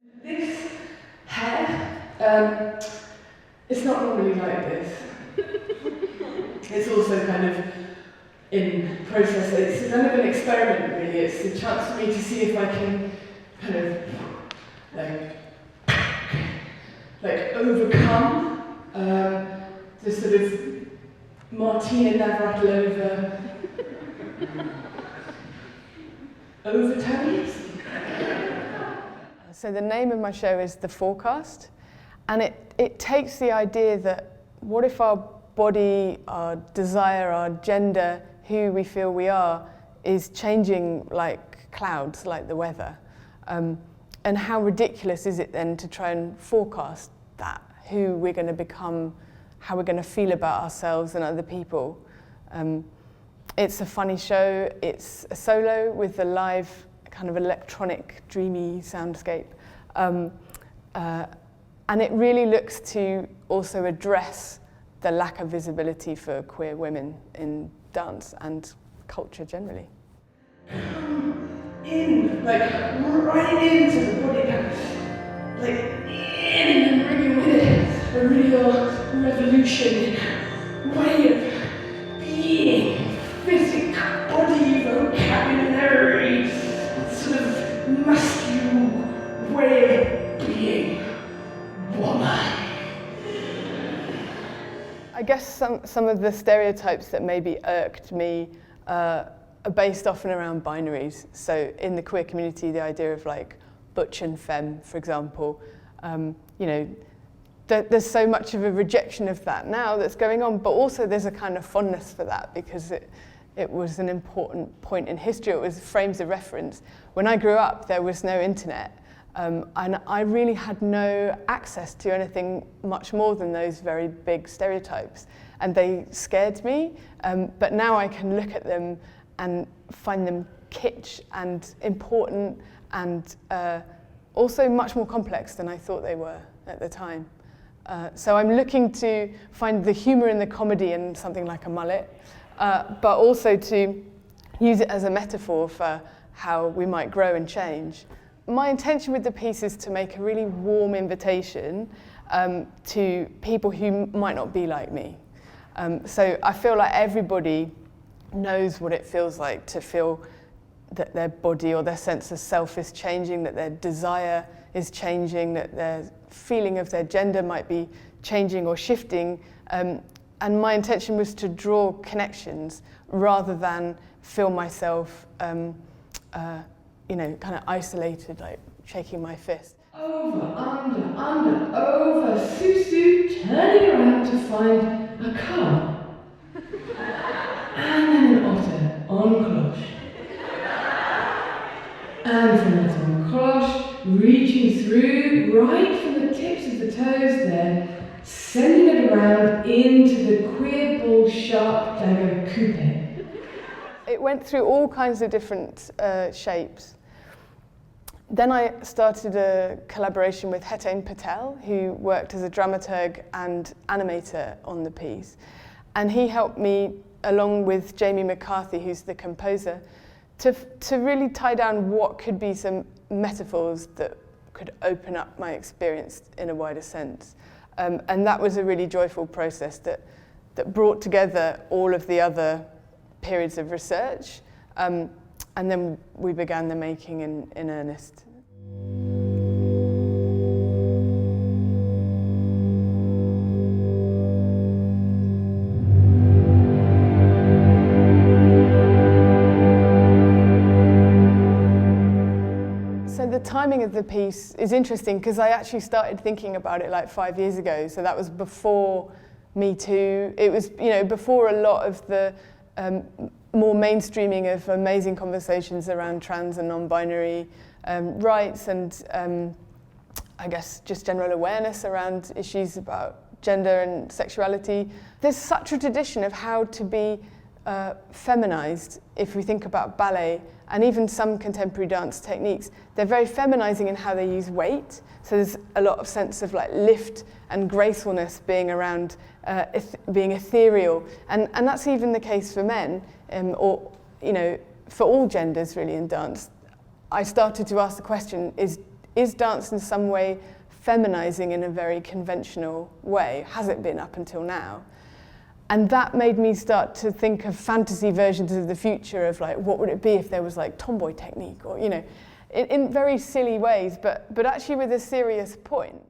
This hair, it's not normally like this. It's also kind of in process. It's kind of an experiment, really. It's a chance for me to see if I can kind of like overcome the sort of Martina Navratilova overtones. So the name of my show is The Forecast, and it takes the idea that what if our body, our desire, our gender, who we feel we are, is changing like clouds, like the weather. And how ridiculous is it then to try and forecast that, who we're going to become, how we're going to feel about ourselves and other people. It's a funny show. It's a solo with a live kind of electronic, dreamy soundscape. And it really looks to also address the lack of visibility for queer women in dance and culture generally. In, like right into the body, like in and bringing with it a real revolution in way of being, physic, body, vocabulary, sort of masculine way of being woman. I guess some of the stereotypes that maybe irked me are based often around binaries. So in the queer community, the idea of like butch and femme, for example, there's so much of a rejection of that now that's going on, but also there's a kind of fondness for that because it was an important point in history. It was frames of reference. When I grew up, there was no internet, and I really had no access to anything much more than those very big stereotypes, and they scared me, but now I can look at them and find them kitsch and important and also much more complex than I thought they were at the time. So I'm looking to find the humour and the comedy in something like a mullet, but also to use it as a metaphor for how we might grow and change. My intention with the piece is to make a really warm invitation to people who might not be like me. So I feel like everybody knows what it feels like to feel that their body or their sense of self is changing, that their desire is changing, that their feeling of their gender might be changing or shifting. And my intention was to draw connections rather than feel myself, kind of isolated, like shaking my fist. Over, under, over, Susu, turning around to find a cub. And then an otter on cloche. And from that on cloche, reaching through right from the tips of the toes there, sending it around into the queer bull sharp dagger coupe. It went through all kinds of different shapes. Then I started a collaboration with Hetain Patel, who worked as a dramaturg and animator on the piece. And he helped me, along with Jamie McCarthy, who's the composer, to really tie down what could be some metaphors that could open up my experience in a wider sense. And that was a really joyful process that brought together all of the other periods of research. And then we began the making in earnest. So the timing of the piece is interesting because I actually started thinking about it like 5 years ago. So that was before Me Too. It was, before a lot of the more mainstreaming of amazing conversations around trans and non-binary rights and I guess just general awareness around issues about gender and sexuality. There's such a tradition of how to be feminized if we think about ballet and even some contemporary dance techniques. They're very feminizing in how they use weight. So there's a lot of sense of like lift and gracefulness being around being ethereal. And that's even the case for men. For all genders really in dance. I started to ask the question, is is dance in some way feminizing in a very conventional way? Has it been up until now? And that made me start to think of fantasy versions of the future of like, what would it be if there was like tomboy technique, or, you know, in very silly ways, but actually with a serious point.